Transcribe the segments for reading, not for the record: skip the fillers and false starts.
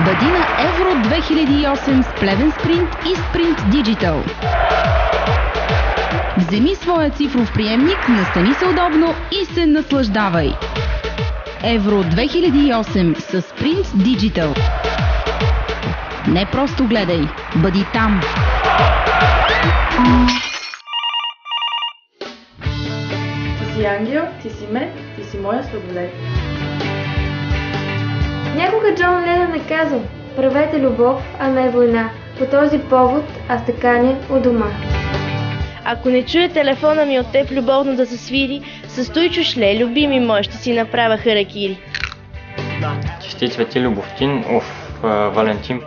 Бъди на Евро 2008 с Plevens Sprint и Sprint Digital. Вземи своя цифров приемник, настани се удобно и се наслаждавай. Евро 2008 с Sprint Digital. Не просто гледай, бъди там. Ти си ангел, ти си мед, ти си моя сладолед. Някога Джон Ленън е казал: правете любов, а не война. По този повод аз те каня у дома. Ако не чуя телефона ми от теб любовно да се свири, със Стойчо Шле, любими мой, ще си направя харакири. Чести цвети Любовтин, Валентин.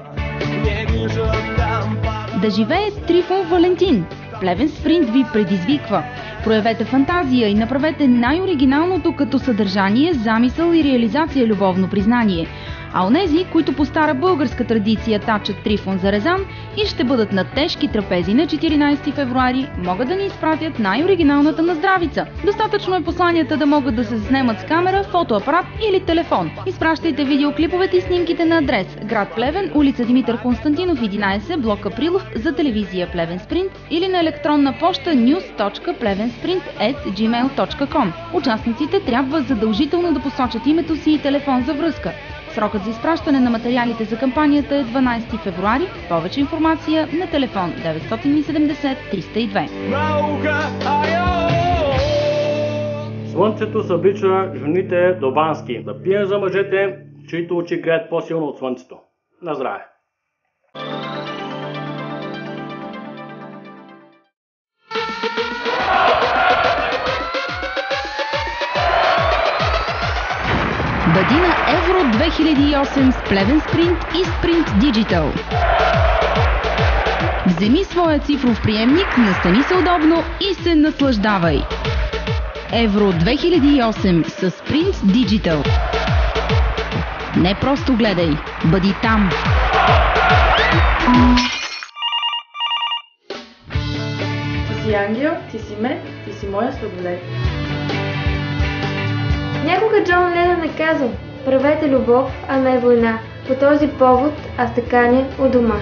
Да живее Трифон Валентин. Plevens Sprint ви предизвиква. Проявете фантазия и направете най-оригиналното като съдържание, замисъл и реализация любовно признание. А онези, които по стара българска традиция тачат Трифон за Резан и ще бъдат на тежки трапези на 14 февруари, могат да ни изпратят най-оригиналната наздравица. Достатъчно е посланията да могат да се заснемат с камера, фотоапарат или телефон. Изпращайте видеоклиповете и снимките на адрес: град Плевен, улица Димитър Константинов 11, блок Априлов, за телевизия Plevens Sprint или на електронна поща news.plevensprint@gmail.com. Участниците трябва задължително да посочат името си и телефон за връзка. Срокът за изпращане на материалите за кампанията е 12 февруари. Повече информация на телефон 970 302. Слънцето съблича жените до Бански. Да пием за мъжете, чието очи греят по-силно от слънцето. На здраве! Бъди на Евро 2008 с Plevens Sprint и Sprint Digital. Вземи своя цифров приемник, настани се удобно и се наслаждавай. Евро 2008 с Sprint Digital. Не просто гледай, бъди там. Ти си ангел, ти си мед, ти си моя сладолед. Някога Джон Ленън е казал: правете любов, а не война. По този повод аз те каня у дома.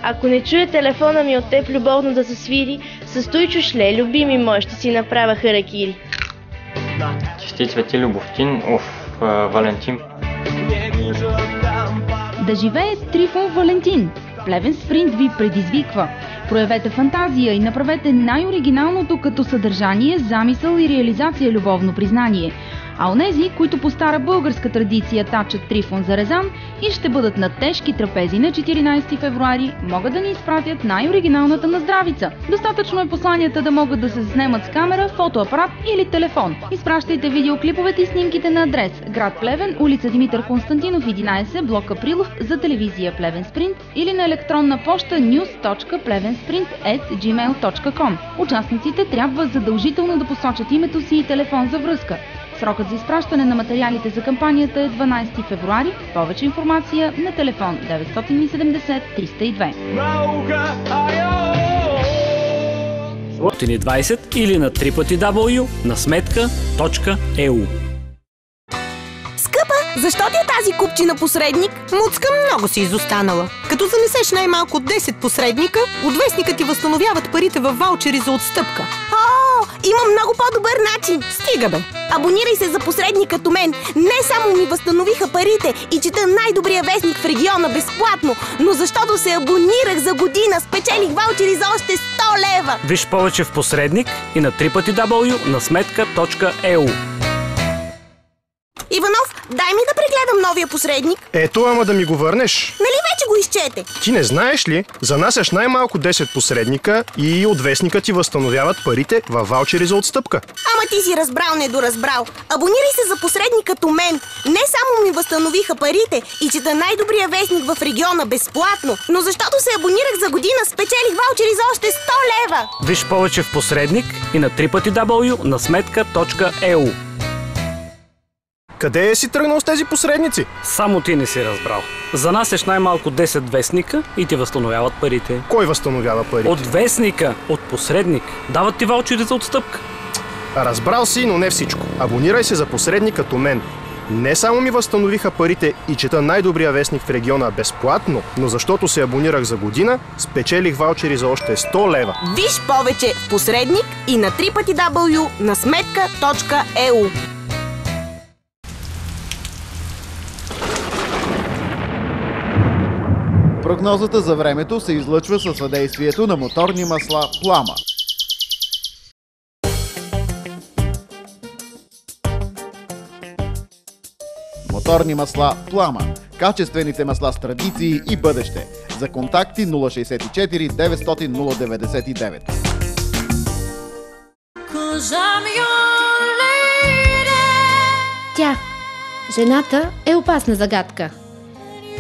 Ако не чуя телефона ми от теб любовно да се свири, със Стойчо Шле, любими мой, ще си направя харакири. Чести цвети Любовтин, Валентин. Да живее Трифон Валентин. Plevens Sprint ви предизвиква. Проявете фантазия и направете най-оригиналното като съдържание, замисъл и реализация любовно признание. А онези, които по стара българска традиция тачат Трифон за Резан и ще бъдат на тежки трапези на 14 февруари, могат да ни изпратят най-оригиналната наздравица. Достатъчно е посланията да могат да се заснемат с камера, фотоапарат или телефон. Изпращайте видеоклиповете и снимките на адрес: град Плевен, улица Димитър Константинов 11, блок Априлов, за телевизия Plevens Sprint или на електронна поща news.plevensprint@gmail.com. Участниците трябва задължително да посочат името си и телефон за връзка. Срокът за изпращане на материалите за кампанията е 12 февруари. Повече информация на телефон 970 302. 20 или на www на сметка.eu. Скъпа, защо ти е тази купчина посредник? Муцка, много си изостанала. Като занесеш най-малко 10 посредника, от вестника ти възстановяват парите във ваучери за отстъпка. О, има много по-добър начин. Стига бе! Абонирай се за посредник като мен. Не само ми възстановиха парите и чета най-добрия вестник в региона безплатно, но защото се абонирах за година, спечелих ваучери за още 100 лева. Виж повече в посредник и на www на сметка.eu. Иванов, дай ми да прегледам новия посредник. Ето, ама да ми го върнеш. Нали вече го изчете? Ти не знаеш ли? Занасяш най-малко 10 посредника и от вестника ти възстановяват парите във ваучери за отстъпка. Ама ти си разбрал недоразбрал. Абонирай се за посредник като мен. Не само ми възстановиха парите и чета най-добрия вестник в региона безплатно, но защото се абонирах за година, спечелих ваучери за още 100 лева. Виж повече в посредник и на www на сметка.eu. Къде си тръгнал с тези посредници? Само ти не си разбрал. Занасяш най-малко 10 вестника и ти възстановяват парите. Кой възстановява парите? От вестника, от посредник. Дават ти ваучери за отстъпка. Разбрал си, но не всичко. Абонирай се за посредник като мен. Не само ми възстановиха парите и чета най-добрия вестник в региона безплатно, но защото се абонирах за година, спечелих ваучери за още 100 лева. Виж повече в Посредник и на www.nasmetka.eu. Прогнозата за времето се излъчва със съдействието на моторни масла Плама. Моторни масла Плама. Качествените масла с традиции и бъдеще. За контакти 064 900 099. Тя, жената, е опасна загадка.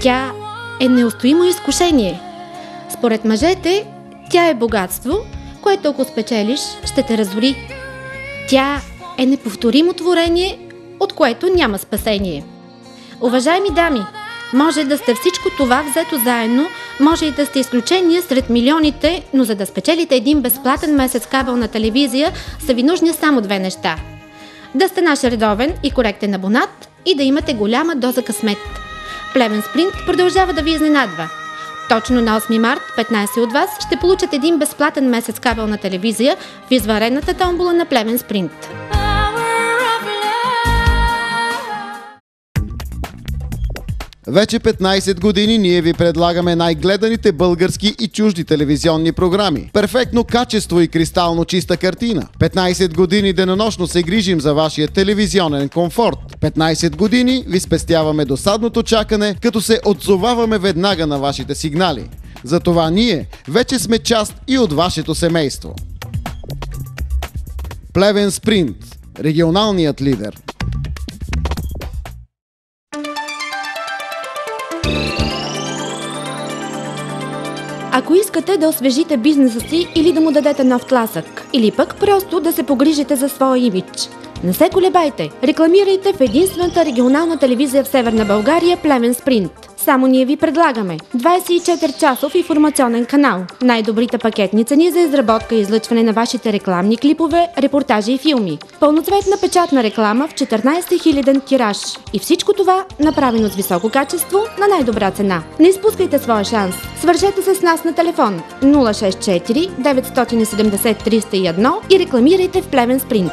Тя е неустоимо изкушение. Според мъжете, тя е богатство, което ако спечелиш, ще те разори. Тя е неповторимо творение, от което няма спасение. Уважаеми дами, може да сте всичко това взето заедно, може и да сте изключения сред милионите, но за да спечелите един безплатен месец кабелна телевизия, са ви нужни само две неща. Да сте наш редовен и коректен абонат и да имате голяма доза късмет. Плевен Спринт продължава да ви изненадва. Точно на 8 март 15 от вас ще получат един безплатен месец кабелна телевизия в извънредната томбола на Плевен Спринт. Вече 15 години ние ви предлагаме най-гледаните български и чужди телевизионни програми. Перфектно качество и кристално чиста картина. 15 години денонощно се грижим за вашия телевизионен комфорт. 15 години ви спестяваме досадното чакане, като се отзоваваме веднага на вашите сигнали. Затова ние вече сме част и от вашето семейство. Плевен Спринт. Регионалният лидер. Ако искате да освежите бизнеса си или да му дадете нов тласък, или пък просто да се погрижите за своя имидж, не се колебайте. Рекламирайте в единствената регионална телевизия в Северна България Плевен Спринт. Само ние ви предлагаме 24-часов информационен канал, най-добрите пакетни цени за изработка и излъчване на вашите рекламни клипове, репортажи и филми, пълноцветна печатна реклама в 14 000 тираж и всичко това направено с високо качество на най-добра цена. Не изпускайте своя шанс. Свържете се с нас на телефон 064 970 301 и рекламирайте в Плевен Спринт.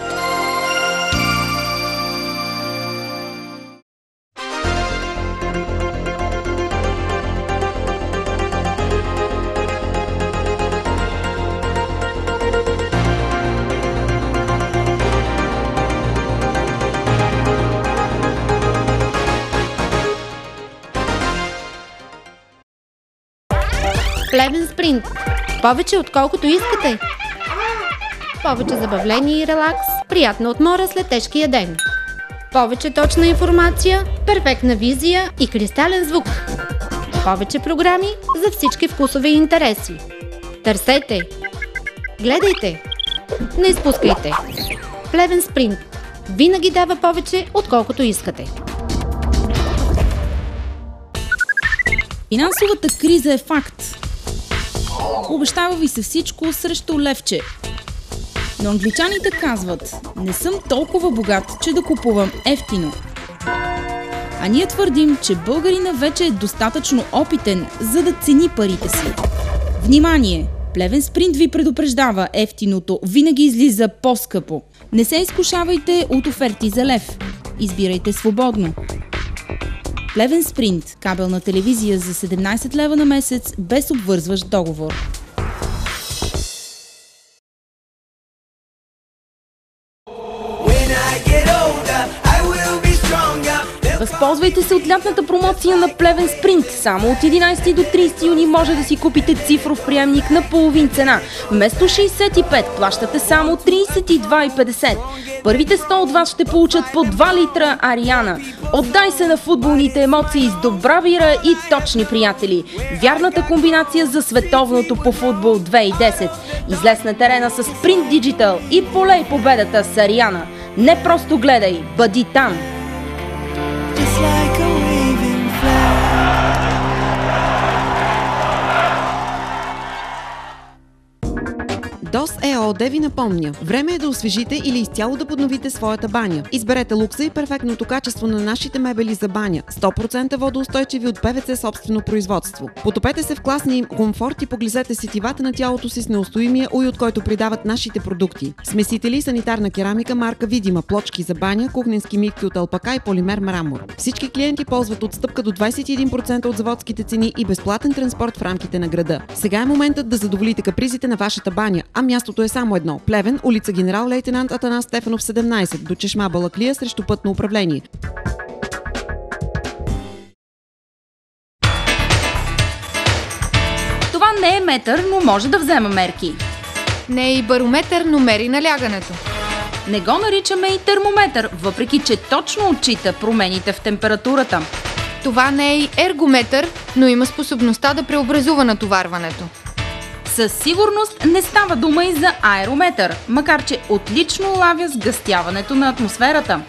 Плевен Спринт. Повече отколкото искате. Повече забавление и релакс, приятна отмора след тежкия ден. Повече точна информация, перфектна визия и кристален звук. Повече програми за всички вкусове и интереси. Търсете, гледайте, не изпускайте. Плевен Спринт. Винаги дава повече отколкото искате. Финансовата криза е факт. Обещава ви се всичко срещу левче. Но англичаните казват: не съм толкова богат, че да купувам ефтино. А ние твърдим, че българина вече е достатъчно опитен, за да цени парите си. Внимание! Плевен Спринт ви предупреждава: ефтиното винаги излиза по-скъпо. Не се изкушавайте от оферти за лев. Избирайте свободно. Плевен Спринт – кабелна телевизия за 17 лева на месец, без обвързващ договор. Възползвайте се от лятната промоция на Плевен Спринт. Само от 11 до 30 юни може да си купите цифров приемник на половин цена. Вместо 65 плащате само 32,50. Първите 100 от вас ще получат по 2 литра Ариана. Отдай се на футболните емоции с добра бира и точни приятели. Вярната комбинация за световното по футбол 2010. Излез на терена с Sprint Digital и полей победата с Ариана. Не просто гледай, бъди там! ДОС ЕООД ви напомня. Време е да освежите или изцяло да подновите своята баня. Изберете лукса и перфектното качество на нашите мебели за баня. 100% водоустойчиви от ПВЦ собствено производство. Потопете се в класния им комфорт и поглезете сетивата на тялото си с неустоимия уют, който придават нашите продукти. Смесители, санитарна керамика, марка видима, плочки за баня, кухненски мивки от алпака и полимер мрамор. Всички клиенти ползват отстъпка до 21% от заводските цени и безплатен транспорт в рамките на града. Сега е моментът да задоволите капризите на вашата баня, а мястото е само едно. Плевен, улица Генерал-лейтенант Атанас Стефанов 17, до чешма Балаклия срещу пътно управление. Това не е метър, но може да взема мерки. Не е и барометър, но мери налягането. Не го наричаме и термометър, въпреки че точно отчита промените в температурата. Това не е и ергометър, но има способността да преобразува натоварването. Със сигурност не става дума и за аерометър, макар че отлично улавя сгъстяването на атмосферата.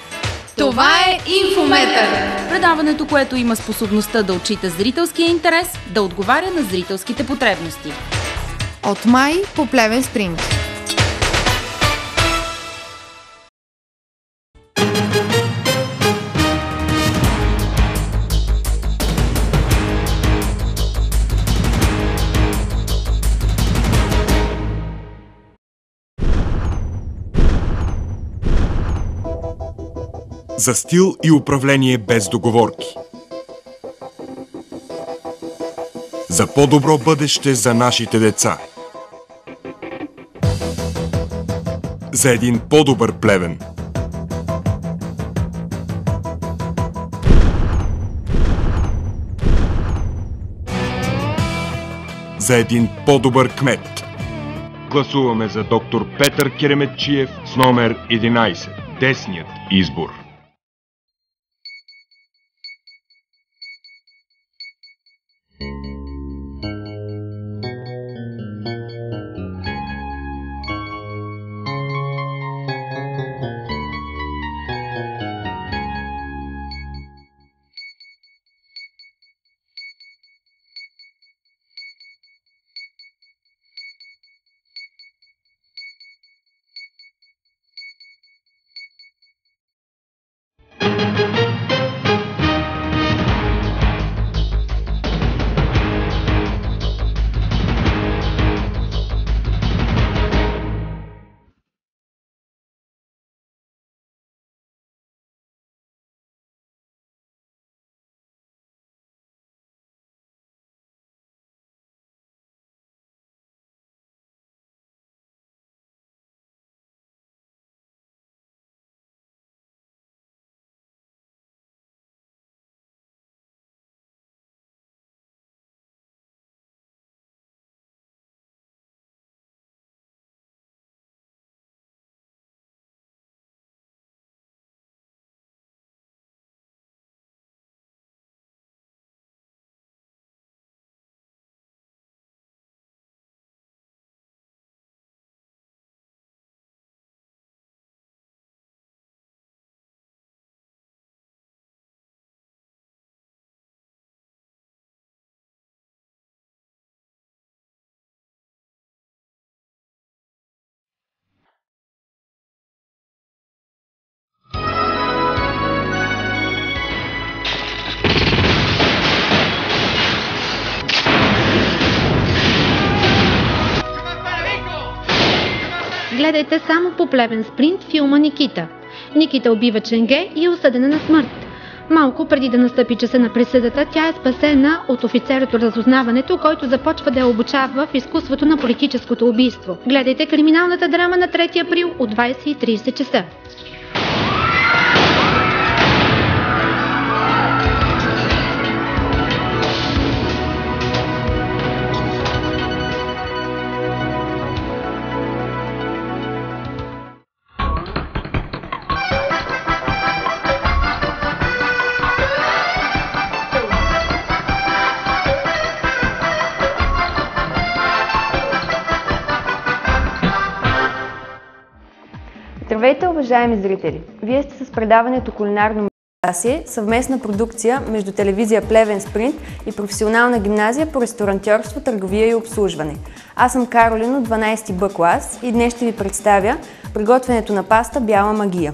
Това е инфометър! Предаването, което има способността да отчита зрителския интерес, да отговаря на зрителските потребности. От май по Плевен Спринт. За стил и управление без договорки. За по-добро бъдеще за нашите деца. За един по-добър Плевен. За един по-добър кмет. Гласуваме за доктор Петър Кереметчиев с номер 11. Десният избор. Гледайте само по Плевен Спринт филма Никита. Никита убива Ченге и е осъдена на смърт. Малко преди да настъпи часа на присъдата, тя е спасена от офицер от разузнаването, който започва да я обучава в изкуството на политическото убийство. Гледайте криминалната драма на 3 април от 20:30 часа. Здравейте, уважаеми зрители! Вие сте с предаването Кулинарно съгласие, съвместна продукция между телевизия Плевен Спринт и професионална гимназия по ресторантьорство, търговия и обслужване. Аз съм Каролин от 12 Б клас и днес ще ви представя приготвянето на паста бяла магия.